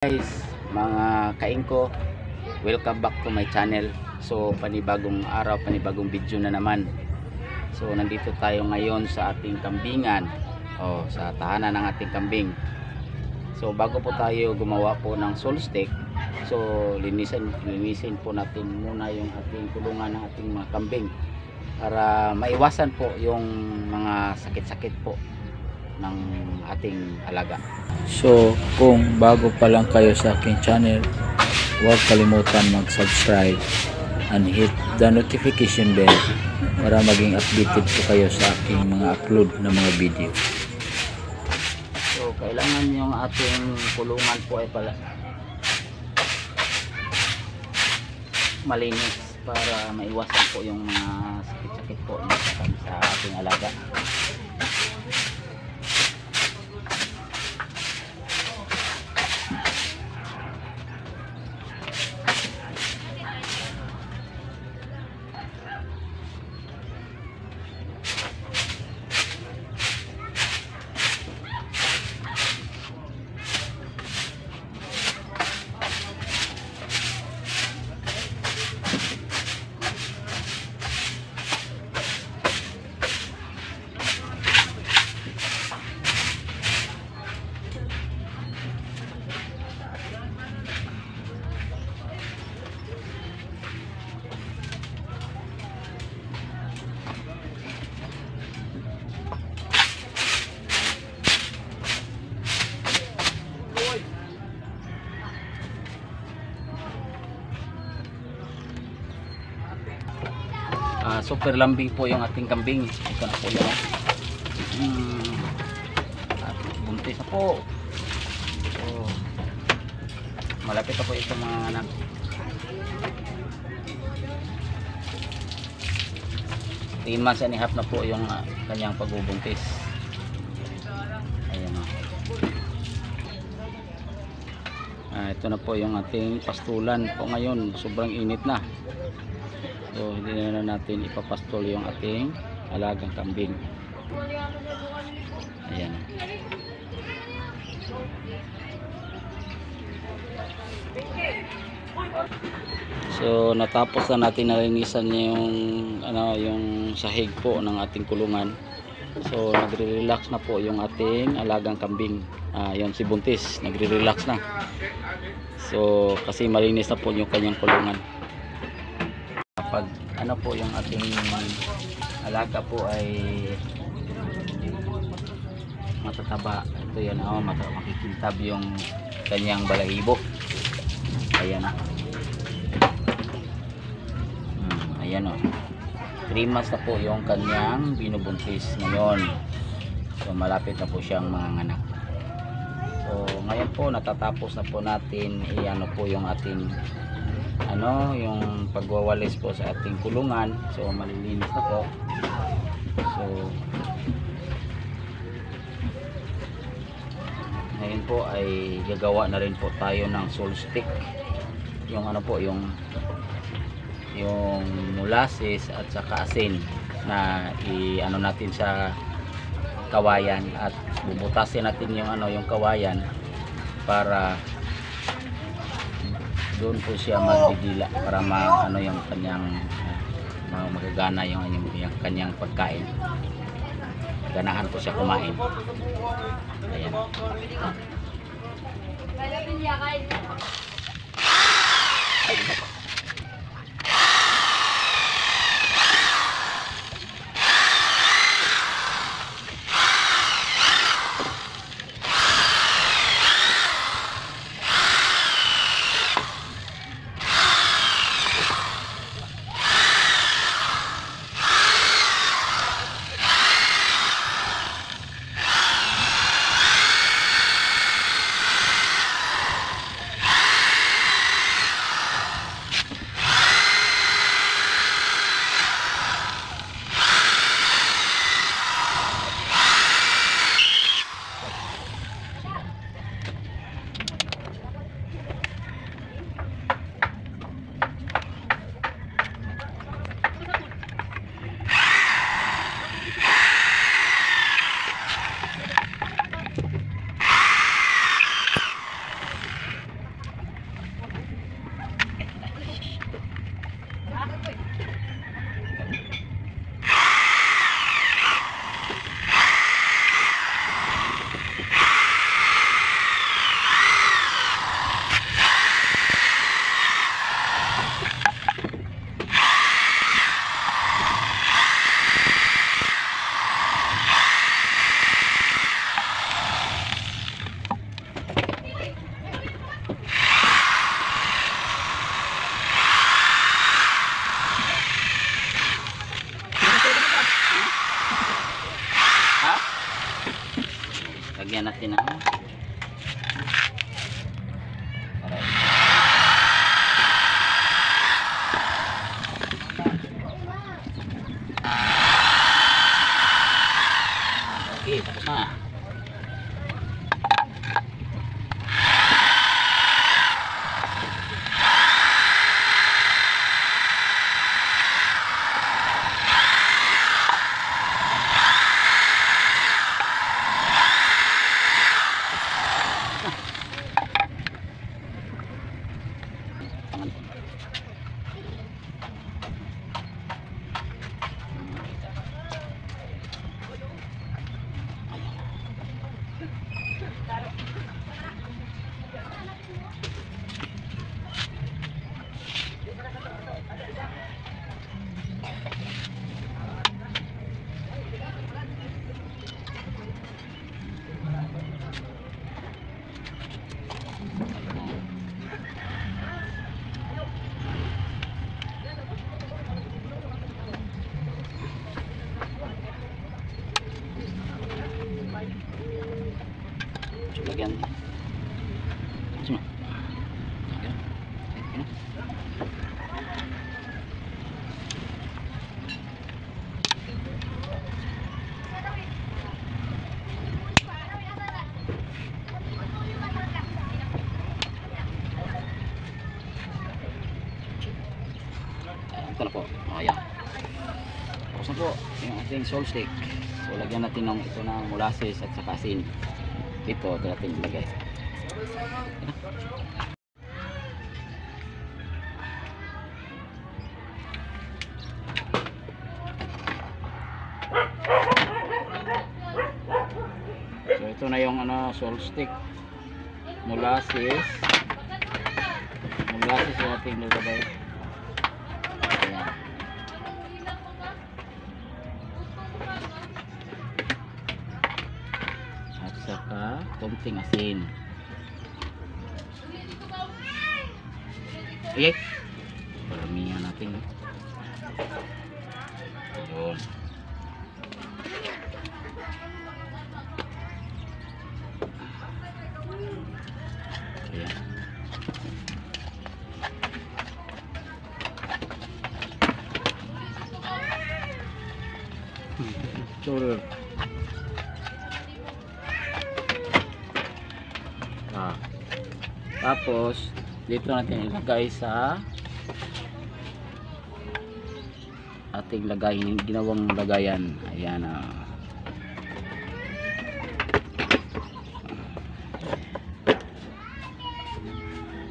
Guys, mga kaingko, welcome back to my channel. So panibagong araw, panibagong video na naman. So nandito tayo ngayon sa ating kambingan, sa tahanan ng ating kambing. So bago po tayo gumawa po ng soul steak, so linisin po natin muna yung ating kulungan ng ating mga kambing para maiwasan po yung mga sakit-sakit po ng ating alaga. So, kung bago pa lang kayo sa aking channel, huwag kalimutan mag-subscribe and hit the notification bell para maging updated po kayo sa aking mga upload na mga video. So, kailangan yung ating kulungan po ay pala malinis para maiwasan po yung mga sakit-sakit po sa ating alaga. Super lambing po yung ating kambing. Ito na po yun. At buntis na po. So, malapit na po ito mga anak. Months and a half na po yung kanyang pagbubuntis. Ayan o. Ito na po yung ating pastulan po ngayon. Sobrang init na. So hindi na natin ipapastol yung ating alagang kambing. Ayan. So natapos na natin nalinisan yung sahig po ng ating kulungan. So nagre-relax na po yung ating alagang kambing. Yung si buntis nagre-relax na. So kasi malinis na po yung kanyang kulungan. Pag po yung ating alaga po ay matataba, ito yan makikintab yung kanyang balahibo. Ayan ayan 3 months na po yung kanyang binubuntis ngayon. So malapit na po siyang manganganak. So ngayon po natatapos na po natin po yung ating yung pagwawalis po sa ating kulungan. So malilinis na po. So ngayon po ay gagawa na rin po tayo ng soul stick. Yung yung molasses at saka asin na natin sa kawayan at bubutasin natin yung kawayan para doon po siya magdidila para yung kanyang magagana yung kanyang pagkain. Ganahan po siya kumain. Ayan. natin ha. Okay, tapos na. Lagyan. Cuma. Ito na po. Ayan. Tapos na po yung ating salt stick. So lagyan natin ng ito na molasses at saka asin. Ito natin ilagay. So ito na yung salt stick, molasses yung ating nilagay. Ayan. At saka konting asin. Okay, paramihan natin. Yun. Ayan. Sure. Tapos dito natin ilagay sa ating ginawang lagayan. Ayan.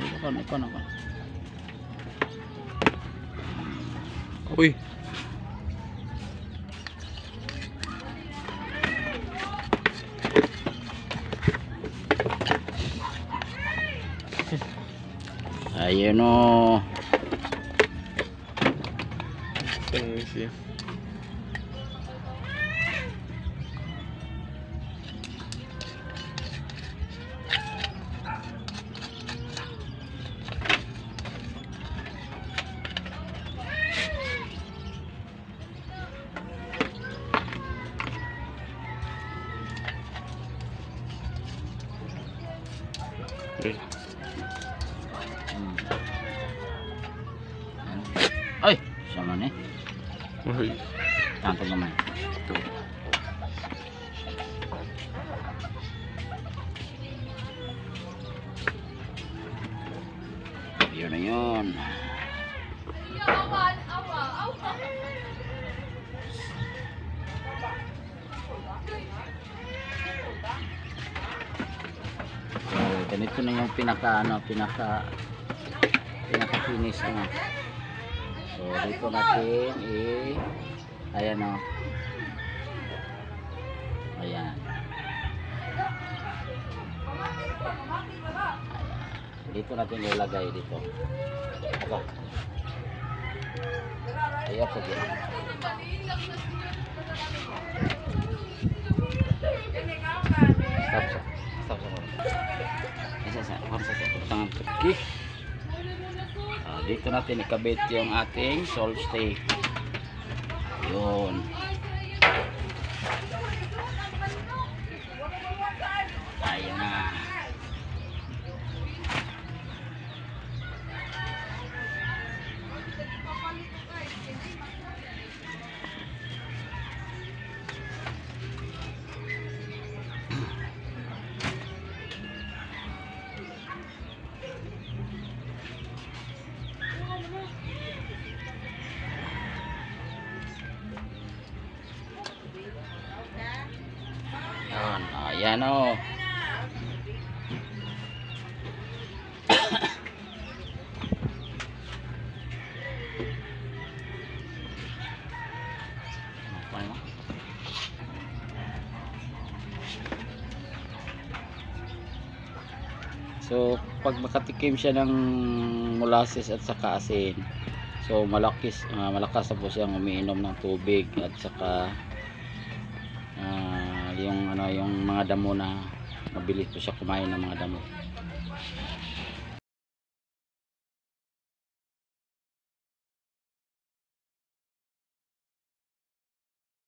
Ikaw. Uy. Ayun o. Ay, sama nih. Tangkap naman. Yun na yun. So, ganito na yung pinaka finish na. So dito natin ayan o. Ayan. Dito natin ilagay dito. Ito. Ayan sa dito. Stop. Dito natin ikabit yung ating salt stick. Yun. Yan o. So pag makatikim siya ng molasses at saka asin, so malakas na po siyang umiinom ng tubig at saka yung mga damo na mabilis po siya kumain ng mga damo.